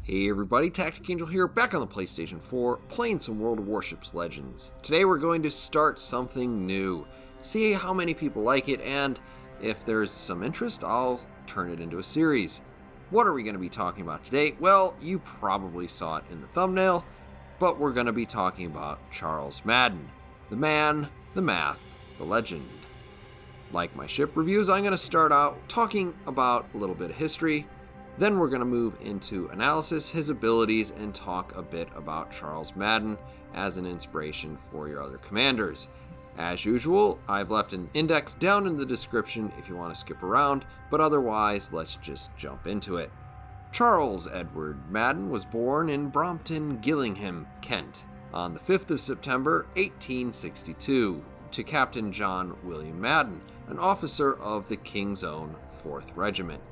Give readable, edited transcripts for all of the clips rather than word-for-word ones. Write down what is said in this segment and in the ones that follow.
Hey everybody, TacticAngel here, back on the PlayStation 4, playing some World of Warships Legends. Today we're going to start something new, see how many people like it, and if there's some interest, I'll turn it into a series. What are we going to be talking about today? Well, you probably saw it in the thumbnail, but we're going to be talking about Charles Madden. The man, the math, the legend. Like my ship reviews, I'm going to start out talking about a little bit of history. Then we're going to move into analysis, his abilities, and talk a bit about Charles Madden as an inspiration for your other commanders. As usual, I've left an index down in the description if you want to skip around, but otherwise, let's just jump into it. Charles Edward Madden was born in Brompton, Gillingham, Kent, on the 5th of September, 1862, to Captain John William Madden, an officer of the King's Own 4th Regiment.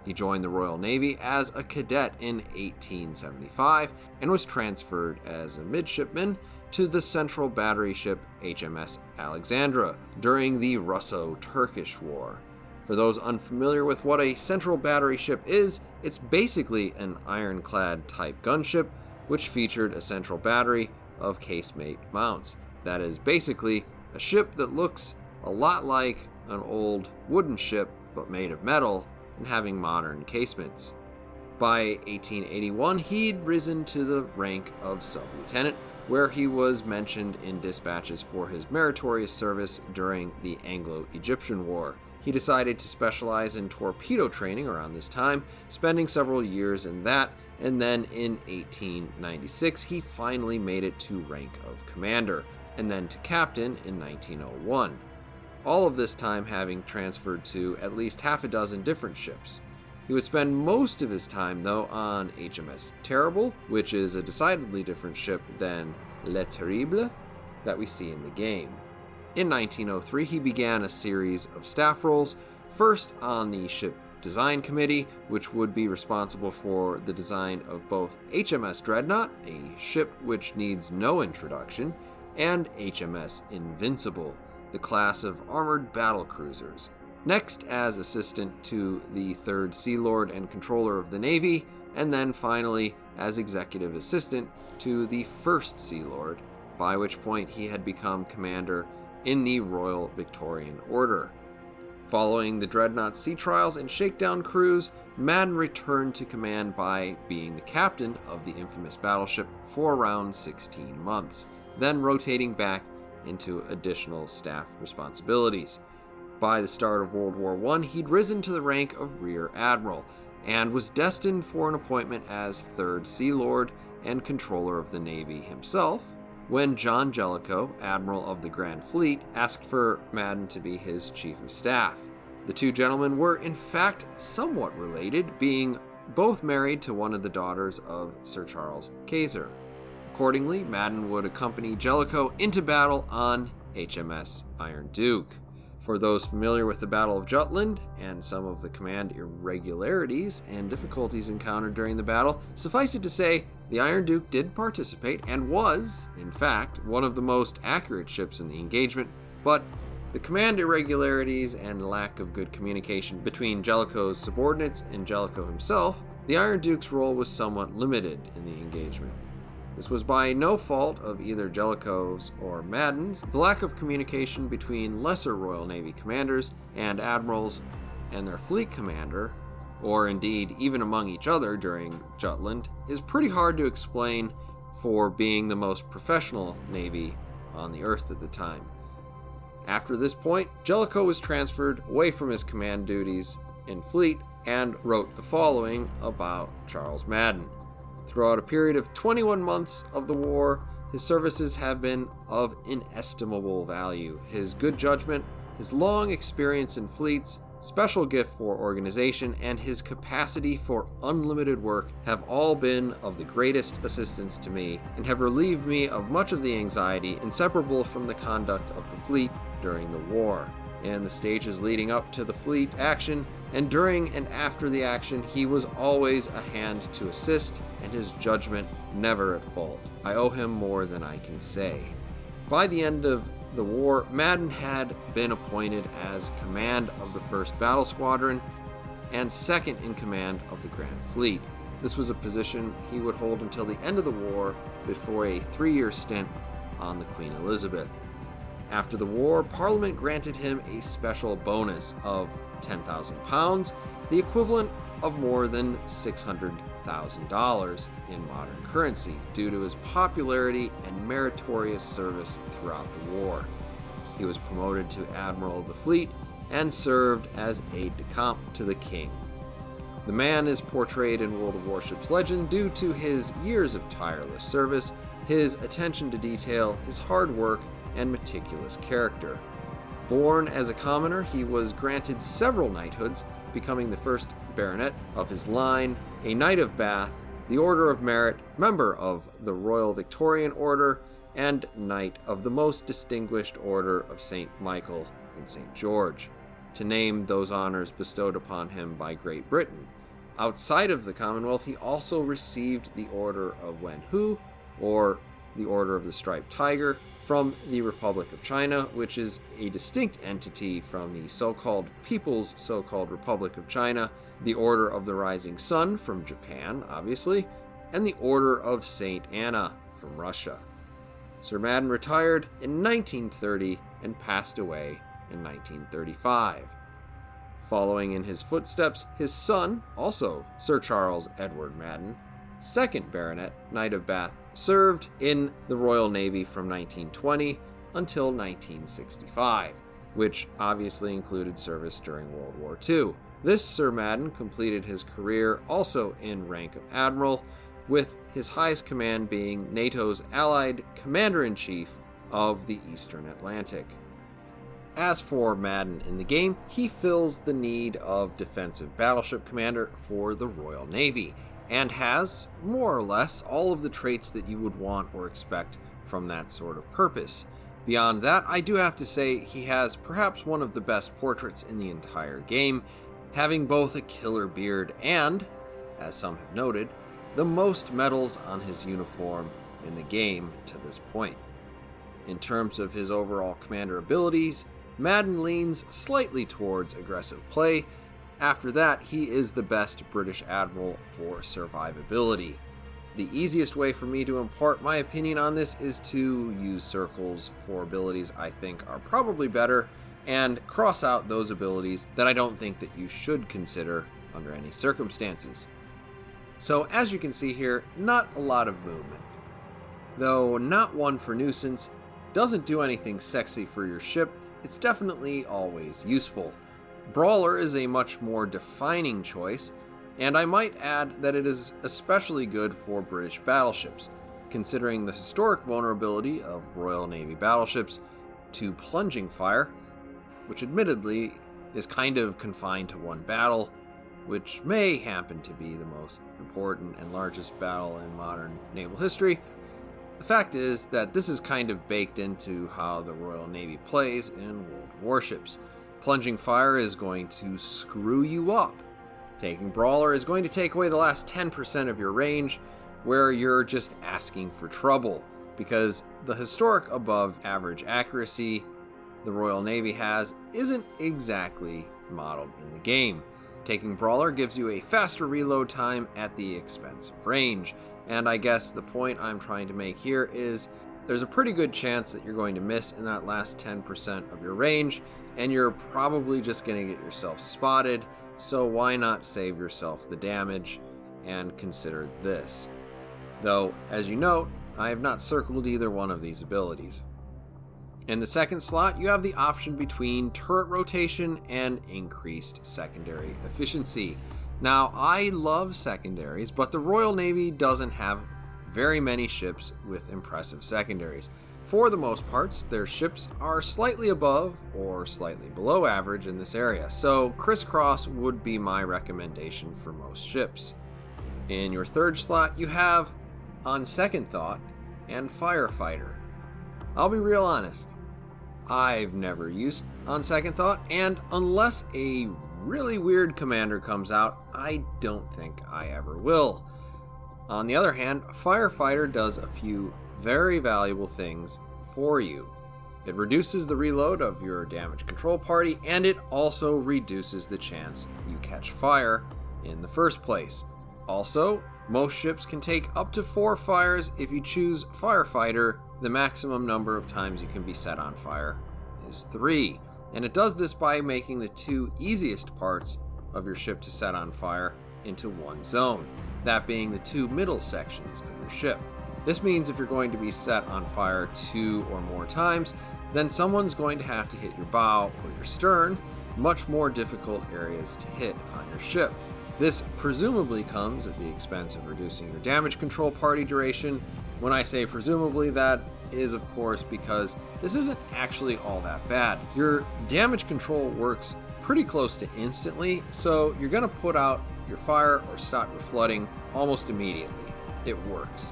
He joined the Royal Navy as a cadet in 1875 and was transferred as a midshipman to the central battery ship HMS Alexandra during the Russo-Turkish War. For those unfamiliar with what a central battery ship is, it's basically an ironclad type gunship which featured a central battery of casemate mounts. That is basically a ship that looks a lot like an old wooden ship but made of metal and having modern casemates. By 1881, he'd risen to the rank of sub-lieutenant, where he was mentioned in dispatches for his meritorious service during the Anglo-Egyptian War. He decided to specialize in torpedo training around this time, spending several years in that, and then in 1896 he finally made it to rank of commander, and then to captain in 1901. All of this time having transferred to at least half a dozen different ships. He would spend most of his time, though, on HMS Terrible, which is a decidedly different ship than Le Terrible that we see in the game. In 1903, he began a series of staff roles, first on the Ship Design Committee, which would be responsible for the design of both HMS Dreadnought, a ship which needs no introduction, and HMS Invincible, the class of armored battle cruisers. Next, as assistant to the 3rd Sea Lord and Controller of the Navy, and then finally as executive assistant to the 1st Sea Lord, by which point he had become commander in the Royal Victorian Order. Following the Dreadnought sea trials and shakedown cruise, Madden returned to command by being the captain of the infamous battleship for around 16 months, then rotating back into additional staff responsibilities. By the start of World War I, he'd risen to the rank of Rear Admiral, and was destined for an appointment as 3rd Sea Lord and Controller of the Navy himself, when John Jellicoe, Admiral of the Grand Fleet, asked for Madden to be his Chief of Staff. The two gentlemen were in fact somewhat related, being both married to one of the daughters of Sir Charles Kaiser. Accordingly, Madden would accompany Jellicoe into battle on HMS Iron Duke. For those familiar with the Battle of Jutland and some of the command irregularities and difficulties encountered during the battle, suffice it to say, the Iron Duke did participate and was, in fact, one of the most accurate ships in the engagement, but the command irregularities and lack of good communication between Jellicoe's subordinates and Jellicoe himself, the Iron Duke's role was somewhat limited in the engagement. This was by no fault of either Jellicoe's or Madden's. The lack of communication between lesser Royal Navy commanders and admirals and their fleet commander, or indeed even among each other during Jutland, is pretty hard to explain for being the most professional navy on the Earth at the time. After this point, Jellicoe was transferred away from his command duties in fleet and wrote the following about Charles Madden. Throughout a period of 21 months of the war, his services have been of inestimable value. His good judgment, his long experience in fleets, special gift for organization, and his capacity for unlimited work have all been of the greatest assistance to me and have relieved me of much of the anxiety inseparable from the conduct of the fleet during the war. In the stages leading up to the fleet action, and during and after the action, he was always a hand to assist, and his judgment never at fault. I owe him more than I can say. By the end of the war, Madden had been appointed as command of the 1st Battle Squadron and second in command of the Grand Fleet. This was a position he would hold until the end of the war before a 3-year stint on the Queen Elizabeth. After the war, Parliament granted him a special bonus of £10,000, the equivalent of more than $600,000 in modern currency, due to his popularity and meritorious service throughout the war. He was promoted to Admiral of the Fleet and served as aide-de-camp to the king. The man is portrayed in World of Warships legend due to his years of tireless service, his attention to detail, his hard work, and meticulous character. Born as a commoner, he was granted several knighthoods, becoming the first Baronet of his line, a Knight of Bath, the Order of Merit, member of the Royal Victorian Order, and Knight of the Most Distinguished Order of St. Michael and St. George, to name those honors bestowed upon him by Great Britain. Outside of the Commonwealth, he also received the Order of Wen Hu, or the Order of the Striped Tiger, from the Republic of China, which is a distinct entity from the so-called People's so-called Republic of China, the Order of the Rising Sun from Japan, obviously, and the Order of St. Anna from Russia. Sir Madden retired in 1930 and passed away in 1935. Following in his footsteps, his son, also Sir Charles Edward Madden, 2nd Baronet, Knight of Bath, served in the Royal Navy from 1920 until 1965, which obviously included service during World War II. This Sir Madden completed his career also in rank of Admiral, with his highest command being NATO's Allied Commander-in-Chief of the Eastern Atlantic. As for Madden in the game, he fills the need of defensive battleship commander for the Royal Navy, and has, more or less, all of the traits that you would want or expect from that sort of purpose. Beyond that, I do have to say he has perhaps one of the best portraits in the entire game, having both a killer beard and, as some have noted, the most medals on his uniform in the game to this point. In terms of his overall commander abilities, Madden leans slightly towards aggressive play. After that, he is the best British Admiral for survivability. The easiest way for me to impart my opinion on this is to use circles for abilities I think are probably better, and cross out those abilities that I don't think that you should consider under any circumstances. So as you can see here, not a lot of movement. Though not one for nuisance, doesn't do anything sexy for your ship, it's definitely always useful. Brawler is a much more defining choice, and I might add that it is especially good for British battleships, considering the historic vulnerability of Royal Navy battleships to plunging fire, which admittedly is kind of confined to one battle, which may happen to be the most important and largest battle in modern naval history. The fact is that this is kind of baked into how the Royal Navy plays in World Warships. Plunging fire is going to screw you up. Taking Brawler is going to take away the last 10% of your range, where you're just asking for trouble, because the historic above average accuracy the Royal Navy has isn't exactly modeled in the game. Taking Brawler gives you a faster reload time at the expense of range, and I guess the point I'm trying to make here is there's a pretty good chance that you're going to miss in that last 10% of your range, and you're probably just going to get yourself spotted, so why not save yourself the damage and consider this. Though, as you note, I have not circled either one of these abilities. In the second slot, you have the option between turret rotation and increased secondary efficiency. Now, I love secondaries, but the Royal Navy doesn't have very many ships with impressive secondaries. For the most parts, their ships are slightly above or slightly below average in this area, so crisscross would be my recommendation for most ships. In your third slot, you have On Second Thought and Firefighter. I'll be real honest, I've never used On Second Thought, and unless a really weird commander comes out, I don't think I ever will. On the other hand, Firefighter does a few very valuable things for you. It reduces the reload of your damage control party, and it also reduces the chance you catch fire in the first place. Also, Most ships can take up to 4 fires. If you choose Firefighter, the maximum number of times you can be set on fire is 3. And it does this by making the 2 easiest parts of your ship to set on fire into one zone, that being the 2 middle sections of your ship. This means if you're going to be set on fire 2 or more times, then someone's going to have to hit your bow or your stern, much more difficult areas to hit on your ship. This presumably comes at the expense of reducing your damage control party duration. When I say presumably, that is of course because this isn't actually all that bad. Your damage control works pretty close to instantly, so you're going to put out your fire or stop your flooding almost immediately. It works.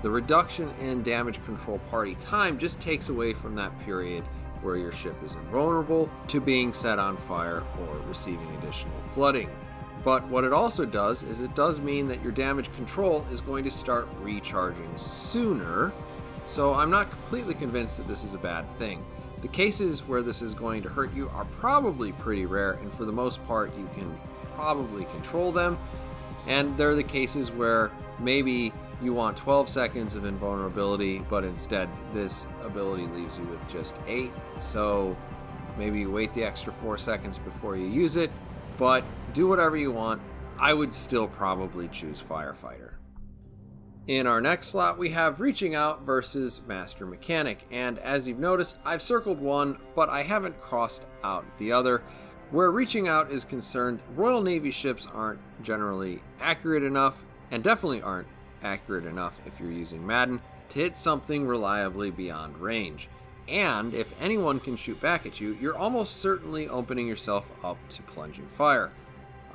The reduction in damage control party time just takes away from that period where your ship is invulnerable to being set on fire or receiving additional flooding. But what it also does is it does mean that your damage control is going to start recharging sooner, so I'm not completely convinced that this is a bad thing. The cases where this is going to hurt you are probably pretty rare, and for the most part you can probably control them, and they're the cases where maybe you want 12 seconds of invulnerability, but instead this ability leaves you with just 8, so maybe you wait the extra 4 seconds before you use it, but do whatever you want. I would still probably choose Firefighter. In our next slot, we have Reaching Out versus Master Mechanic, and as you've noticed, I've circled one, but I haven't crossed out the other. Where Reaching Out is concerned, Royal Navy ships aren't generally accurate enough, and definitely aren't accurate enough if you're using Madden, to hit something reliably beyond range. And if anyone can shoot back at you, you're almost certainly opening yourself up to plunging fire.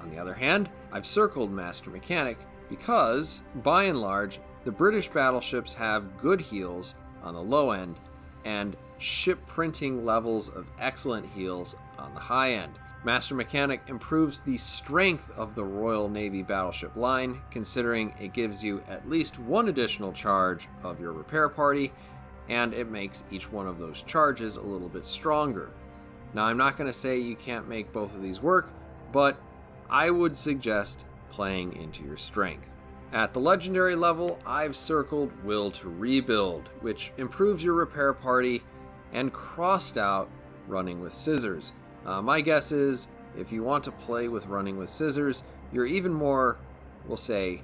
On the other hand, I've circled Master Mechanic because, by and large, the British battleships have good heals on the low end and ship printing levels of excellent heals on the high end. Master Mechanic improves the strength of the Royal Navy battleship line, considering it gives you at least 1 additional charge of your repair party, and it makes each one of those charges a little bit stronger. Now, I'm not going to say you can't make both of these work, but I would suggest playing into your strength. At the legendary level, I've circled Will to Rebuild, which improves your repair party, and crossed out Running with Scissors. My guess is, if you want to play with Running with Scissors, you're even more, we'll say,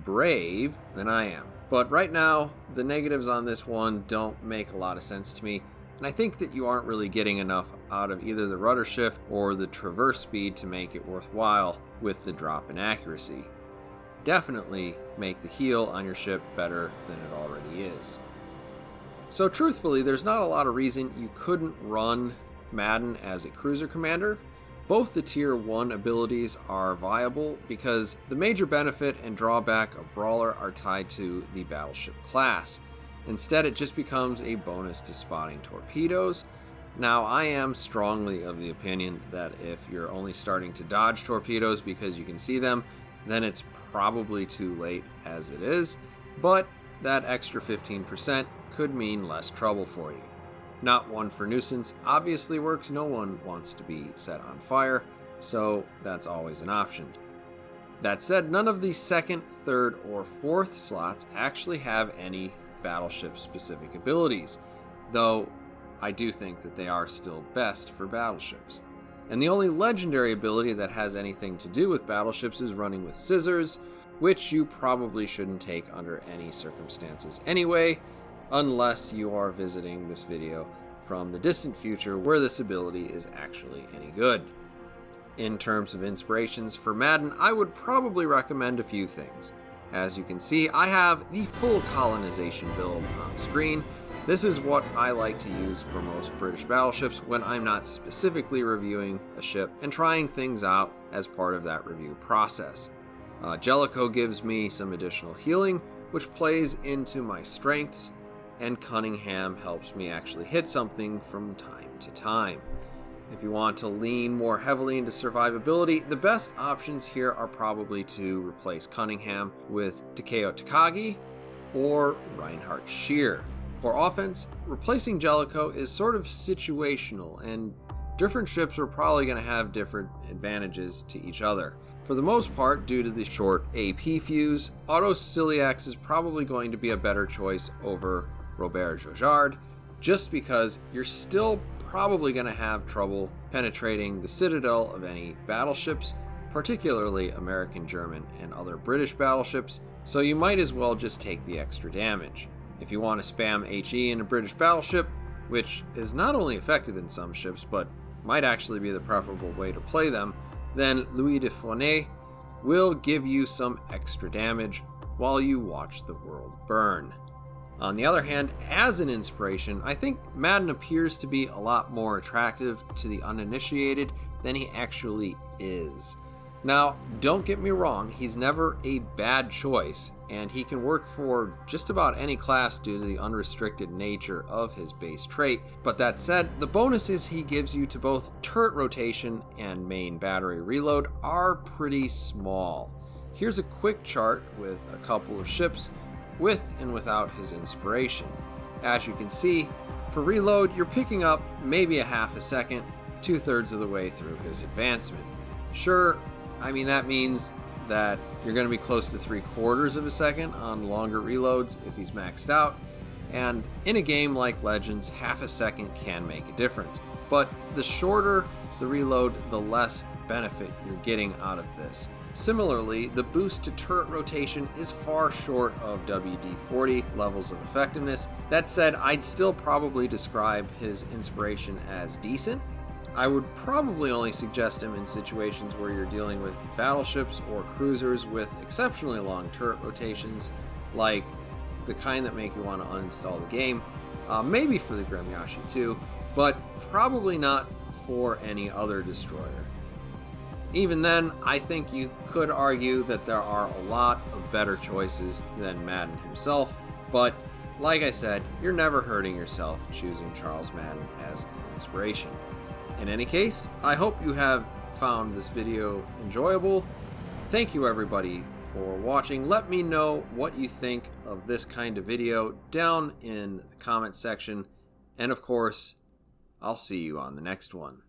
brave than I am. But right now, the negatives on this one don't make a lot of sense to me, and I think that you aren't really getting enough out of either the rudder shift or the traverse speed to make it worthwhile with the drop in accuracy. Definitely make the heal on your ship better than it already is. So truthfully, there's not a lot of reason you couldn't run Madden as a cruiser commander. Both the tier 1 abilities are viable because the major benefit and drawback of Brawler are tied to the battleship class. Instead, it just becomes a bonus to spotting torpedoes. Now, I am strongly of the opinion that if you're only starting to dodge torpedoes because you can see them, then it's probably too late as it is, but that extra 15% could mean less trouble for you. Not one for nuisance obviously works. No one wants to be set on fire, so that's always an option. That said, none of the 2nd, 3rd, or 4th slots actually have any battleship-specific abilities, though I do think that they are still best for battleships. And the only legendary ability that has anything to do with battleships is Running with Scissors, which you probably shouldn't take under any circumstances anyway, unless you are visiting this video from the distant future where this ability is actually any good. In terms of inspirations for Madden, I would probably recommend a few things. As you can see, I have the full colonization build on screen. This is what I like to use for most British battleships when I'm not specifically reviewing a ship and trying things out as part of that review process. Jellicoe gives me some additional healing, which plays into my strengths, and Cunningham helps me actually hit something from time to time. If you want to lean more heavily into survivability, the best options here are probably to replace Cunningham with Takeo Takagi or Reinhard Scheer. For offense, replacing Jellicoe is sort of situational, and different ships are probably going to have different advantages to each other. For the most part, due to the short AP fuse, Otto Ciliax is probably going to be a better choice over Robert Jojard, just because you're still probably going to have trouble penetrating the citadel of any battleships, particularly American, German, and other British battleships, so you might as well just take the extra damage. If you want to spam HE in a British battleship, which is not only effective in some ships, but might actually be the preferable way to play them, then Louis de Fonay will give you some extra damage while you watch the world burn. On the other hand, as an inspiration, I think Madden appears to be a lot more attractive to the uninitiated than he actually is. Now, don't get me wrong, he's never a bad choice, and he can work for just about any class due to the unrestricted nature of his base trait. But that said, the bonuses he gives you to both turret rotation and main battery reload are pretty small. Here's a quick chart with a couple of ships with and without his inspiration. As you can see, for reload, you're picking up maybe a half a second, 2/3 of the way through his advancement. Sure, that means that you're going to be close to 3/4 of a second on longer reloads if he's maxed out, and in a game like Legends, half a second can make a difference. But the shorter the reload, the less benefit you're getting out of this. Similarly, the boost to turret rotation is far short of WD-40 levels of effectiveness. That said, I'd still probably describe his inspiration as decent. I would probably only suggest him in situations where you're dealing with battleships or cruisers with exceptionally long turret rotations, like the kind that make you want to uninstall the game. Maybe for the Grimyashi too, but probably not for any other destroyer. Even then, I think you could argue that there are a lot of better choices than Madden himself, but like I said, you're never hurting yourself choosing Charles Madden as an inspiration. In any case, I hope you have found this video enjoyable. Thank you everybody for watching. Let me know what you think of this kind of video down in the comment section, and of course, I'll see you on the next one.